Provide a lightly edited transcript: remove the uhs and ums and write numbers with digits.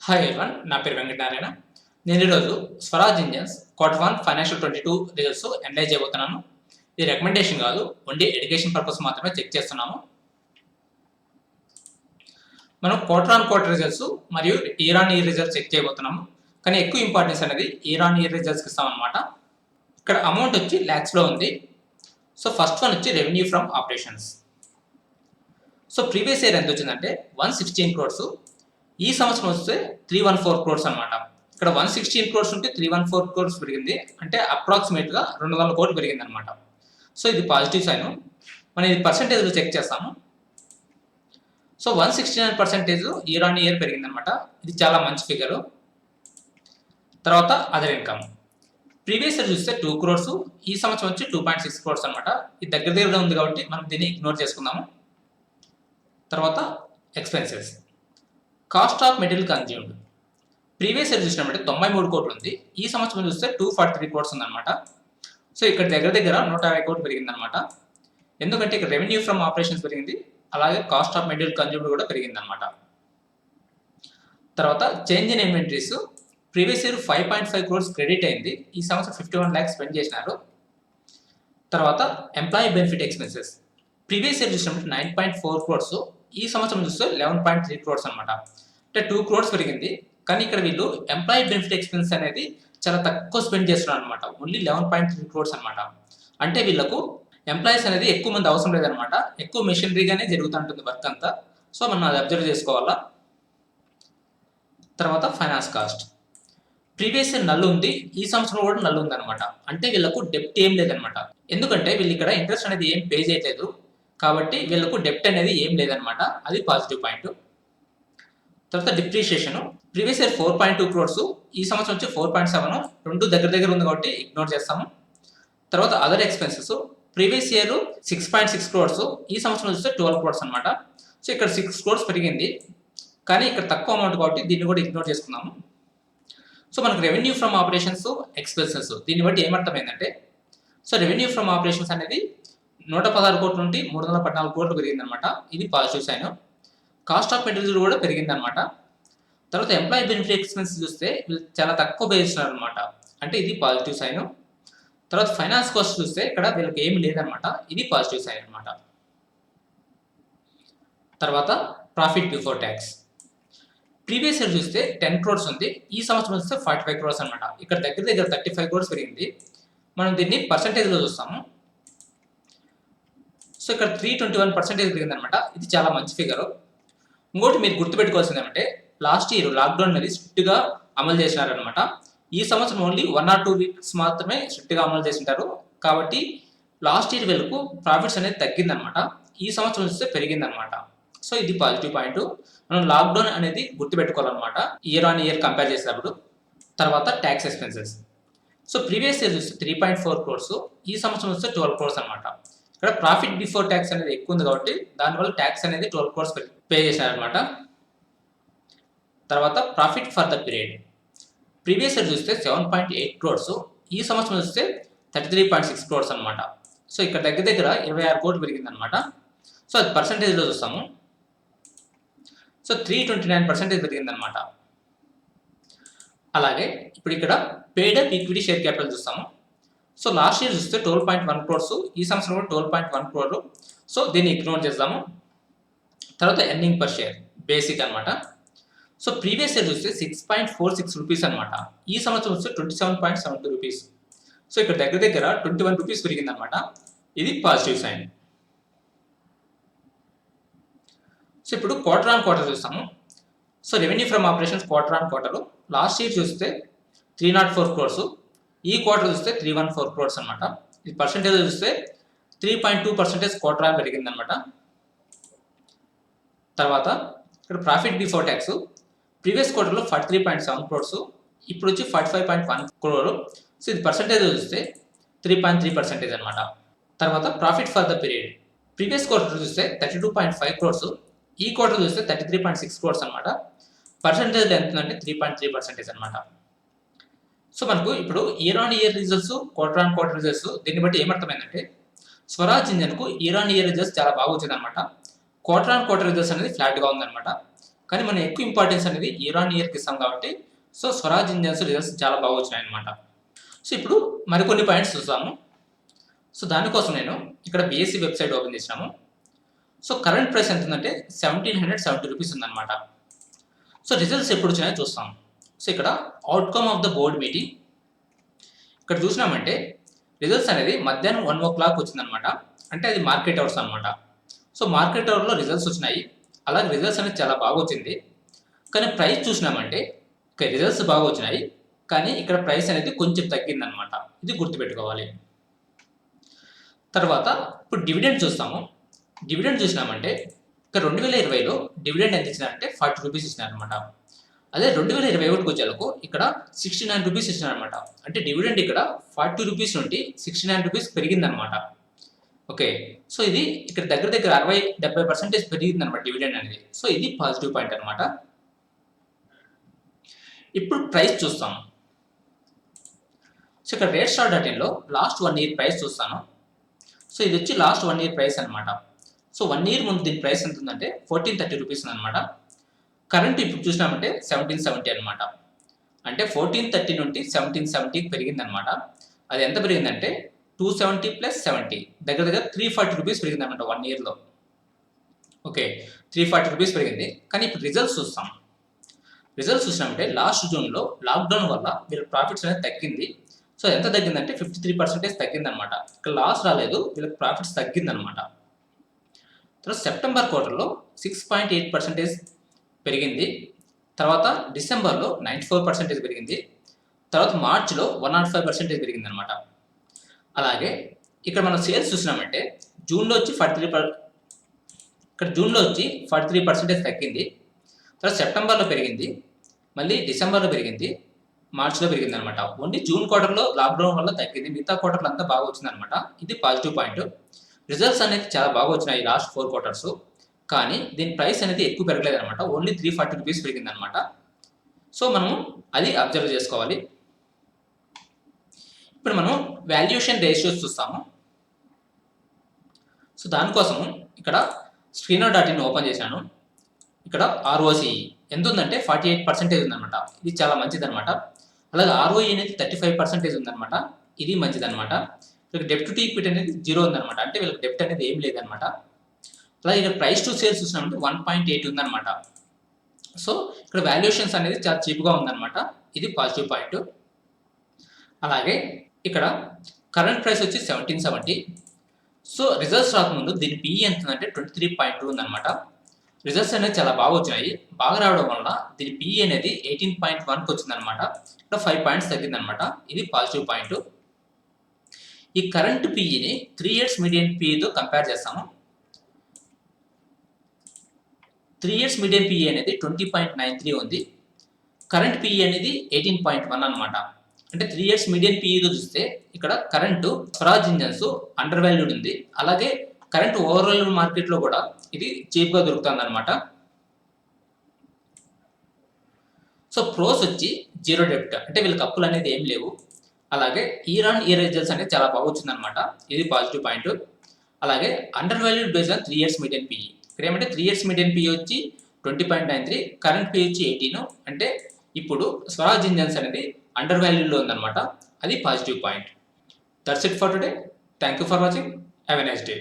Hi everyone, నా పేరు వెంకటనారాయణ. నేను ఈరోజు Swaraj engines Q1 financial 22 results analyse చేయబోతున్నాను. ఇది రికమెండేషన్ కాదు, ఓన్లీ ఎడ్యుకేషన్ పర్పస్ మాత్రమే చెక్ చేస్తున్నాము. మనం క్వార్టర్ రిజల్ట్స్ మరియు year on year results check చేయబోతున్నాము. కానీ ఎక్కువ ఇంపార్టెన్స్ అనేది ఇయర్ ఆన్ ఇయర్ రిజల్ట్స్కి ఇస్తామన్నమాట. ఇక్కడ అమౌంట్ వచ్చి ల్యాక్స్లో ఉంది. సో ఫస్ట్ వన్ వచ్చి revenue from operations. So previous year ఎంత వచ్చిందంటే 116 crores. ఈ సంవత్సరం వస్తే 314 crores అనమాట. ఇక్కడ 116 crores ఉంటే 314 crores పెరిగింది, అంటే అప్రాక్సిమేట్గా 200 కోట్లు పెరిగింది అనమాట. సో ఇది పాజిటివ్ సైన్. మనం ఇది పర్సంటేజ్లో చెక్ చేస్తాము. సో 169% ఇయర్ ఆన్ ఇయర్ పెరిగింది అనమాట. ఇది చాలా మంచి ఫిగరు. తర్వాత అదర్ ఇన్కమ్ ప్రీవియస్ ఇయర్ చూస్తే 2 crores, ఈ సంవత్సరం వచ్చి 2.6 crores అనమాట. ఇది దగ్గర ఉంది కాబట్టి మనం దీన్ని ఇగ్నోర్ చేసుకుందాము. తర్వాత expenses, cost of material consumed previous year చూసినప్పుడు 93 కోట్లు ఉంది, ఈ సంవత్సరం చూస్తే 243 crores ఉందన్నమాట. సో ఇక్కడ దగ్గర 150 కోట్లు పెరిగిందనమాట. ఎందుకంటే ఇక్కడ రెవెన్యూ ఫ్రమ్ ఆపరేషన్స్ పెరిగింది, అలాగే కాస్ట్ ఆఫ్ మెటీరియల్ కన్జ్యూమ్డ్ కూడా పెరిగిందనమాట. తర్వాత change in inventories, previous year 5.5 crores credit అయింది, ఈ సంవత్సరం 51 lakhs స్పెండ్ చేసినారు. తర్వాత employee benefit expenses, previous year చూసినప్పుడు 9.4 crores, ఈ సంవత్సరం చూస్తే 11.3 crores అనమాట. అంటే 2 crores పెరిగింది. కానీ ఇక్కడ వీళ్ళు ఎంప్లాయీ బెనిఫిట్ ఎక్స్పెన్స్ అనేది చాలా తక్కువ స్పెండ్ చేస్తున్నారు అనమాట. ఓన్లీ 11.3 crores అనమాట. అంటే వీళ్ళకు ఎంప్లాయీస్ అనేది ఎక్కువ మంది అవసరం లేదనమాట. ఎక్కువ మెషినరీగానే జరుగుతూ ఉంటుంది వర్క్ అంతా. సో మనం అది అబ్జర్వ్ చేసుకోవాలా. తర్వాత ఫైనాన్స్ కాస్ట్, ప్రీవియస్ ఇయర్ నల్లు ఉంది, ఈ సంవత్సరం కూడా నల్లు ఉంది అనమాట. అంటే వీళ్ళకు డెప్ట్ ఏం లేదనమాట. ఎందుకంటే వీళ్ళు ఇక్కడ ఇంట్రెస్ట్ అనేది ఏం పే చేయలేదు, కాబట్టి వీళ్ళకు డెప్ట్ అనేది ఏం లేదనమాట. అది పాజిటివ్ పాయింట్. తర్వాత డిప్రిషియేషన్, ప్రీవియస్ ఇయర్ 4.2 crores, ఈ సంవత్సరం వచ్చి 4.7, రెండు దగ్గర ఉంది కాబట్టి ఇగ్నోర్ చేస్తాము. తర్వాత other expenses, previous year 6.6 crores, ఈ సంవత్సరం చూస్తే 12 crores అనమాట. సో ఇక్కడ 6 crores పెరిగింది, కానీ ఇక్కడ తక్కువ అమౌంట్ కాబట్టి దీన్ని కూడా ఇగ్నోర్ చేసుకున్నాము. సో మనకు రెవెన్యూ ఫ్రమ్ ఆపరేషన్స్, ఎక్స్పెన్సెస్, దీన్ని బట్టి ఏమర్థమైందంటే, సో రెవెన్యూ ఫ్రమ్ ఆపరేషన్స్ అనేది 116 కోట్ల నుండి 314 కోట్లు పెరిగిందనమాట. ఇది positive sign. Cost of material కూడా పెరిగిందనమాట. తర్వాత ఎంప్లాయీ బెనిఫిట్ ఎక్స్పెన్సెస్ చూస్తే చాలా తక్కువ పే చేస్తున్నారు అనమాట. అంటే ఇది పాజిటివ్ సైన్. తర్వాత ఫైనాన్స్ కాస్ట్ చూస్తే ఇక్కడ వీళ్ళకి ఏమి లేదనమాట. ఇది పాజిటివ్ సైన్ అనమాట. తర్వాత profit before tax, previous year చూస్తే 10 crores ఉంది, ఈ సంవత్సరం చూస్తే 45 crores అనమాట. ఇక్కడ దగ్గర 35 crores పెరిగింది. మనం దీన్ని పర్సంటేజ్లో చూస్తాము. సో ఇక్కడ 321% పెరిగింది అనమాట. ఇది చాలా మంచి ఫిగరు. ఇంకోటి మీరు గుర్తుపెట్టుకోవాల్సింది ఏమంటే, లాస్ట్ ఇయర్ లాక్డౌన్ అనేది స్ట్రిక్ట్గా అమలు చేసినారనమాట. ఈ సంవత్సరం ఓన్లీ 1 or 2 weeks మాత్రమే స్ట్రిక్ట్గా అమలు చేసింటారు. కాబట్టి లాస్ట్ ఇయర్ వీళ్ళకు ప్రాఫిట్స్ అనేది తగ్గిందనమాట, ఈ సంవత్సరం చూస్తే పెరిగిందనమాట. సో ఇది పాజిటివ్ పాయింట్. మనం లాక్డౌన్ అనేది గుర్తుపెట్టుకోవాలన్నమాట ఇయర్ ఆన్ ఇయర్ కంపేర్ చేసేటప్పుడు. తర్వాత tax expenses, so previous year చూస్తే 3.4 crores, ఈ సంవత్సరం చూస్తే 12 crores అనమాట. ఇక్కడ ప్రాఫిట్ బిఫోర్ ట్యాక్స్ అనేది ఎక్కువ ఉంది కాబట్టి దానివల్ల ట్యాక్స్ అనేది 12 crores పే చేశారనమాట. తర్వాత profit for the period, previous year చూస్తే 7.8 crores, ఈ సంవత్సరం చూస్తే 33.6 crores అనమాట. సో ఇక్కడ దగ్గర 26 కోట్లు పెరిగిందనమాట. సో అది పర్సంటేజ్లో చూస్తాము. సో 329% పెరిగిందనమాట. అలాగే ఇప్పుడు ఇక్కడ పేడ్ అప్ ఈక్విటీ షేర్ క్యాపిటల్ చూస్తాము. సో లాస్ట్ ఇయర్ చూస్తే 12.1 crores, ఈ సంవత్సరం కూడా 12.1 crore. సో దీన్ని ఇగ్నోర్ చేద్దాము. తర్వాత ఎర్నింగ్ పర్ షేర్ బేసిక్ అనమాట. సో ప్రీవియస్ ఇయర్ చూస్తే 6.46 rupees అనమాట, ఈ సంవత్సరం చూస్తే 27.72 rupees. సో ఇక్కడ దగ్గర 21 rupees పెరిగిందనమాట. ఇది పాజిటివ్ సైన్. సో ఇప్పుడు క్వార్టర్ చూస్తాము. So revenue from operations quarter last year చూస్తే 304 crores, ఈ క్వార్టర్ చూస్తే 314 crores అనమాట. ఇది పర్సంటేజ్ చూస్తే 3.2% క్వార్టర్ పెరిగిందనమాట. తర్వాత ఇక్కడ ప్రాఫిట్ బిఫోర్ ట్యాక్స్, ప్రీవియస్ క్వార్టర్లో 43.7 crores, ఇప్పుడు వచ్చి 45.1 crore. సో ఇది పర్సంటేజ్ చూస్తే 3.3% అనమాట. తర్వాత profit for the period, previous quarter చూస్తే 32.5 crores, ఈ క్వార్టర్ చూస్తే 33.6 crores అనమాట. పర్సంటేజ్ ఎంత ఉందంటే 3.3% అనమాట. సో మనకు ఇప్పుడు year on year results, quarter results, దీన్ని బట్టి ఏమర్థమైందంటే, స్వరాజ్ ఇంజన్కు ఇయర్ ఆన్ ఇయర్ రిజల్ట్స్ చాలా బాగా వచ్చింది అనమాట. క్వార్టర్ రిజల్ట్స్ అనేది ఫ్లాట్గా ఉందన్నమాట. కానీ మనం ఎక్కువ ఇంపార్టెన్స్ అనేది ఇయర్ ఆన్ ఇయర్కి ఇస్తాం కాబట్టి సో స్వరాజ్ ఇంజన్స్ రిజల్ట్స్ చాలా బాగా వచ్చినాయి అనమాట. సో ఇప్పుడు మరికొన్ని పాయింట్స్ చూస్తాము. సో దానికోసం నేను ఇక్కడ బిఎస్సి వెబ్సైట్ ఓపెన్ చేసినాము. సో కరెంట్ ప్రైస్ ఎంత ఉందంటే 1770 రూపీస్ ఉందన్నమాట. సో రిజల్ట్స్ ఎప్పుడు వచ్చినాయో చూస్తాం. సో ఇక్కడ outcome of the board meeting ఇక్కడ చూసినామంటే రిజల్ట్స్ అనేది మధ్యాహ్నం 1 o'clock వచ్చిందనమాట. అంటే అది మార్కెట్ అవర్స్ అనమాట. సో మార్కెట్ అవర్లో రిజల్ట్స్ వచ్చినాయి. అలాగే రిజల్ట్స్ అనేది చాలా బాగా వచ్చింది. కానీ ప్రైస్ చూసినామంటే రిజల్ట్స్ బాగా వచ్చినాయి, కానీ ఇక్కడ ప్రైస్ అనేది కొంచెం తగ్గిందనమాట. ఇది గుర్తుపెట్టుకోవాలి. తర్వాత ఇప్పుడు డివిడెండ్ చూస్తాము. డివిడెండ్ చూసినామంటే ఇక్కడ 2020లో డివిడెండ్ ఎంత ఇచ్చినారంటే 40 రూపీస్ ఇచ్చినారనమాట. అదే 2021కి వచ్చేలకు ఇక్కడ 69 రూపీస్ ఇచ్చినారనమాట. అంటే డివిడెండ్ ఇక్కడ 40 రూపీస్ నుండి 69 రూపీస్ పెరిగిందనమాట. ఓకే, సో ఇది ఇక్కడ దగ్గర దగ్గర 60-70% పెరిగిందనమాట డివిడెండ్ అనేది. సో ఇది పాజిటివ్ పాయింట్ అనమాట. ఇప్పుడు ప్రైస్ చూస్తాం. సో ఇక్కడ రేట్ స్టార్ డాట్ ఇన్లో లాస్ట్ 1 year ప్రైస్ చూస్తాను. సో ఇది వచ్చి లాస్ట్ 1 year ప్రైస్ అనమాట. సో 1 year ముందు దీని ప్రైస్ ఎంత ఉందంటే 1430 రూపీస్ ఉందన్నమాట. కరెంట్ ఇప్పుడు చూసినామంటే 1770 అనమాట. అంటే 1430 నుండి 1770 పెరిగిందనమాట. అది ఎంత పెరిగిందంటే 270 + 70 దగ్గర దగ్గర 340 రూపీస్ పెరిగిందనమాట 1 yearలో. ఓకే, 340 రూపీస్ పెరిగింది. కానీ ఇప్పుడు రిజల్ట్స్ చూస్తాం. రిజల్ట్స్ చూసినామంటే లాస్ట్ జూన్లో లాక్డౌన్ వల్ల వీళ్ళ ప్రాఫిట్స్ అనేది తగ్గింది. సో ఎంత తగ్గిందంటే 53% తగ్గిందనమాట. ఇక్కడ లాస్ రాలేదు, వీళ్ళకి ప్రాఫిట్స్ తగ్గిందనమాట. తర్వాత సెప్టెంబర్ క్వార్టర్లో 6.8% పెరిగింది. తర్వాత డిసెంబర్లో 94% పెరిగింది. తర్వాత మార్చ్లో 105% పెరిగింది అనమాట. అలాగే ఇక్కడ మనం సేల్స్ చూసినామంటే జూన్లో వచ్చి 43% తగ్గింది. తర్వాత సెప్టెంబర్లో పెరిగింది, మళ్ళీ డిసెంబర్లో పెరిగింది, మార్చ్లో పెరిగింది అనమాట. ఓన్లీ జూన్ క్వార్టర్లో లాక్డౌన్ వల్ల తగ్గింది, మిగతా క్వార్టర్లు అంతా బాగా వచ్చిందనమాట. ఇది పాజిటివ్ పాయింట్. రిజల్ట్స్ అనేది చాలా బాగా వచ్చినాయి లాస్ట్ 4 quarters. కానీ దీని ప్రైస్ అనేది ఎక్కువ పెరగలేదు అనమాట. ఓన్లీ 340 రూపీస్ పెరిగింది అనమాట. సో మనం అది అబ్జర్వ్ చేసుకోవాలి. ఇప్పుడు మనం వాల్యుయేషన్ రేషియోస్ చూస్తాము. సో దానికోసం ఇక్కడ స్క్రీనర్ డాట్ ఇన్ ఓపెన్ చేశాను. ఇక్కడ ROCE ఎంత ఉందంటే 48% ఉందన్నమాట. ఇది చాలా మంచిది అనమాట. అలాగే ROE అనేది 35% ఉందన్నమాట. ఇది మంచిది అనమాట. వీళ్ళకి డెప్ట్ టు ఈక్విటీ అనేది 0 ఉందన్నమాట. అంటే వీళ్ళకి డెప్ట్ అనేది ఏం లేదనమాట. అలాగే ఇక్కడ ప్రైస్ టు సేల్స్ చూసినామంటే 1.8 ఉందన్నమాట. సో ఇక్కడ వాల్యుయేషన్స్ అనేది చాలా చీప్గా ఉందన్నమాట. ఇది పాజిటివ్ పాయింట్. అలాగే ఇక్కడ కరెంట్ ప్రైస్ వచ్చి 1770. సో రిజల్ట్స్ రాకముందు దీని PE ఎంత ఉందంటే 23.2 ఉందన్నమాట. రిజల్ట్స్ అనేది చాలా బాగా వచ్చినాయి. బాగా రావడం వల్ల దీని PE అనేది 18.1కి వచ్చిందనమాట. ఇక్కడ 5 points తగ్గిందనమాట. ఇది పాజిటివ్ పాయింట్. ఈ కరెంట్ PEని 3 years మీడియన్ PEతో కంపేర్ చేస్తాము. 3 years మీడియన్ PE అనేది 20.93 ఉంది. కరెంట్ PE అనేది 18.1 అనమాట. అంటే 3 years మీడియన్ PEతో చూస్తే ఇక్కడ current Swaraj engines under valued ఉంది. అలాగే కరెంట్ ఓవరాల్ మార్కెట్లో కూడా ఇది చీప్గా దొరుకుతుంది అనమాట. సో ప్రోస్ వచ్చి 0 డెప్ట్, అంటే వీళ్ళకి అప్పులు అనేది ఏం లేవు. అలాగే ఇయర్ ఆన్ ఇయర్ రిజల్ట్స్ అనేది చాలా బాగా వచ్చిందనమాట. ఇది పాజిటివ్ పాయింట్. అలాగే under valued based on 3 years median PE. ఇక్కడ ఏమంటే 3 years మీడియన్ PE వచ్చి 20.93, కరెంట్ PE వచ్చి 18. అంటే ఇప్పుడు స్వరాజ్ ఇంజన్స్ అనేది అండర్ వాల్యూడ్లో ఉందన్నమాట. అది positive point. That's it for today. Thank you for watching. Have a nice day.